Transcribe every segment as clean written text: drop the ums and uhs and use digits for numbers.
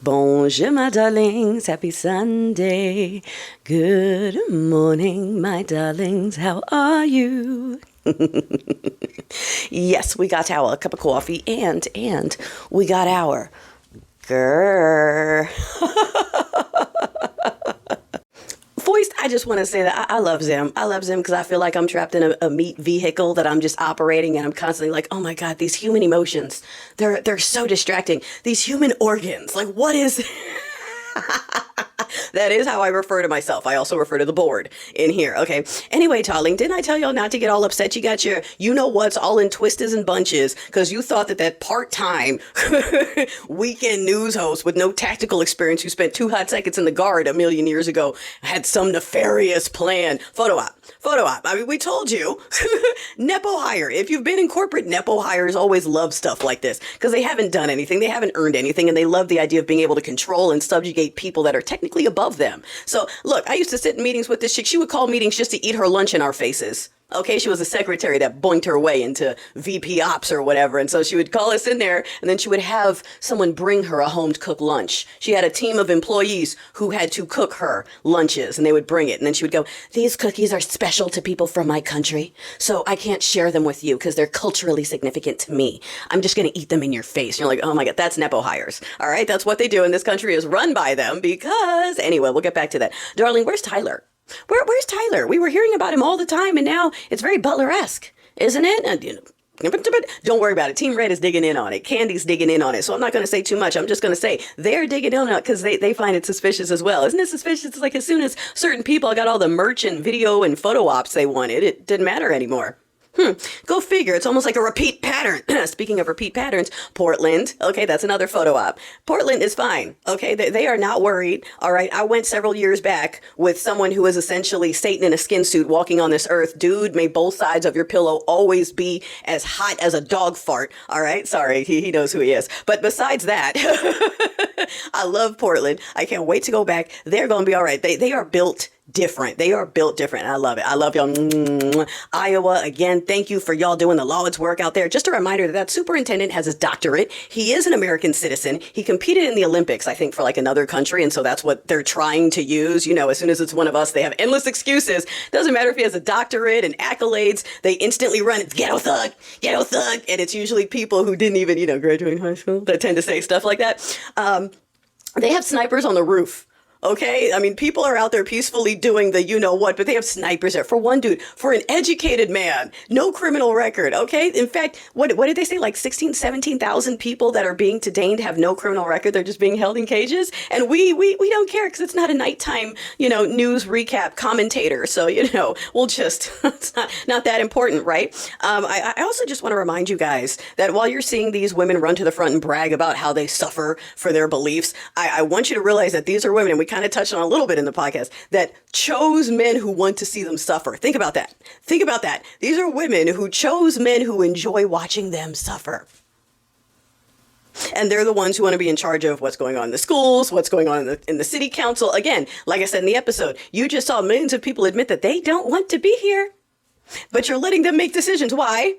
Bonjour, my darlings. Happy Sunday. Good morning, my darlings. How are you? Yes, we got our cup of coffee and we got our grrr. Voice, I just want to say that I love Zim. I love Zim because I feel like I'm trapped in a meat vehicle that I'm just operating, and I'm constantly like, oh my God, these human emotions, they're so distracting. These human organs, like what is... That is how I refer to myself. I also refer to the board in here. Okay. Anyway, darling, didn't I tell y'all not to get all upset? You got your, you know what's all in twisties and bunches because you thought that part-time weekend news host with no tactical experience who spent 2 hot seconds in the Guard a million years ago had some nefarious plan. Photo op. I mean, we told you. Nepo hire. If you've been in corporate, Nepo hires always love stuff like this because they haven't done anything. They haven't earned anything. And they love the idea of being able to control and subjugate people that are technically above them. So look, I used to sit in meetings with this chick. She would call meetings just to eat her lunch in our faces. Okay, she was a secretary that boinked her way into VP Ops or whatever. And so she would call us in there and then she would have someone bring her a home-cooked lunch. She had a team of employees who had to cook her lunches and they would bring it. And then she would go, these cookies are special to people from my country, so I can't share them with you because they're culturally significant to me. I'm just going to eat them in your face. And you're like, oh my God, that's Nepo hires. All right, that's what they do. And this country is run by them because, anyway, we'll get back to that. Darling, where's Tyler? Where's Tyler? We were hearing about him all the time, and now it's very Butler-esque, isn't it? Don't worry about it. Team Red is digging in on it. Candy's digging in on it. So I'm not going to say too much. I'm just going to say they're digging in on it because they find it suspicious as well. Isn't it suspicious? It's like as soon as certain people got all the merch and video and photo ops they wanted, it didn't matter anymore. Go figure. It's almost like a repeat pattern. Speaking of repeat patterns, Portland. Okay, that's another photo op. Portland is fine. Okay, they are not worried. All right, I went several years back with someone who is essentially Satan in a skin suit walking on this earth. Dude, may both sides of your pillow always be as hot as a dog fart. All right, sorry, he knows who he is. But besides that, I love Portland. I can't wait to go back. They're going to be all right. They are built different. They are built different. I love it. I love y'all. Iowa, again, thank you for y'all doing the Lord's work out there. Just a reminder that superintendent has his doctorate. He is an American citizen. He competed in the Olympics, I think, for like another country. And so that's what they're trying to use. You know, as soon as it's one of us, they have endless excuses. Doesn't matter if he has a doctorate and accolades. They instantly run it. Ghetto thug. And it's usually people who didn't even, graduate high school that tend to say stuff like that. They have snipers on the roof. Okay, I mean, people are out there peacefully doing the you-know-what, but they have snipers there. For one dude, for an educated man, no criminal record, okay? In fact, what did they say? Like 16, 17,000 people that are being detained have no criminal record. They're just being held in cages. And we don't care because it's not a nighttime, news recap commentator. So, we'll just, it's not that important, right? I also just want to remind you guys that while you're seeing these women run to the front and brag about how they suffer for their beliefs, I want you to realize that these are women, and we kind of touched on a little bit in the podcast, that chose men who want to see them suffer. Think about that. These are women who chose men who enjoy watching them suffer. And they're the ones who want to be in charge of what's going on in the schools, what's going on in the city council. Again, like I said in the episode, you just saw millions of people admit that they don't want to be here, but you're letting them make decisions. Why?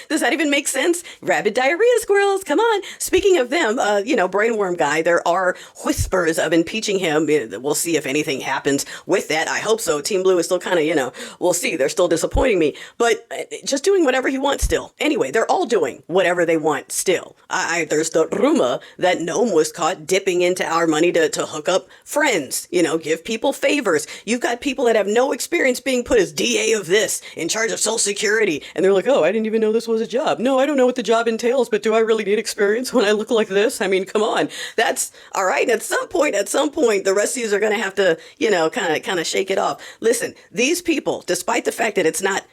Does that even make sense? Rabid diarrhea squirrels, come on. Speaking of them, brainworm guy, there are whispers of impeaching him. We'll see if anything happens with that. I hope so. Team Blue is still kind of, we'll see. They're still disappointing me, but just doing whatever he wants still. Anyway, they're all doing whatever they want still. There's the rumor that Gnome was caught dipping into our money to hook up friends, give people favors. You've got people that have no experience being put as DA of this, in charge of Social Security. And they're like, oh, I didn't even know this was a job. No, I don't know what the job entails, but do I really need experience when I look like this? I mean, come on. That's all right. At some point, the rest of you are going to have to, kind of shake it off. Listen, these people, despite the fact that it's not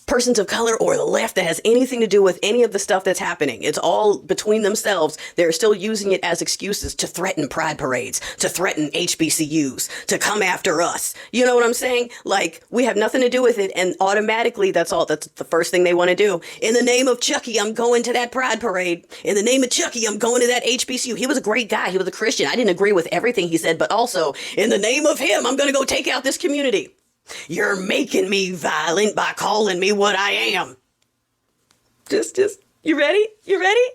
persons of color or the left that has anything to do with any of the stuff that's happening. It's all between themselves. They're still using it as excuses to threaten pride parades, to threaten HBCUs, to come after us. You know what I'm saying? Like, we have nothing to do with it, and automatically that's the first thing they want to do. In the name of Chucky, I'm going to that pride parade. In the name of Chucky, I'm going to that HBCU. He was a great guy. He was a Christian. I didn't agree with everything he said, but also, in the name of him, I'm going to go take out this community. You're making me violent by calling me what I am. Just, you ready? You ready?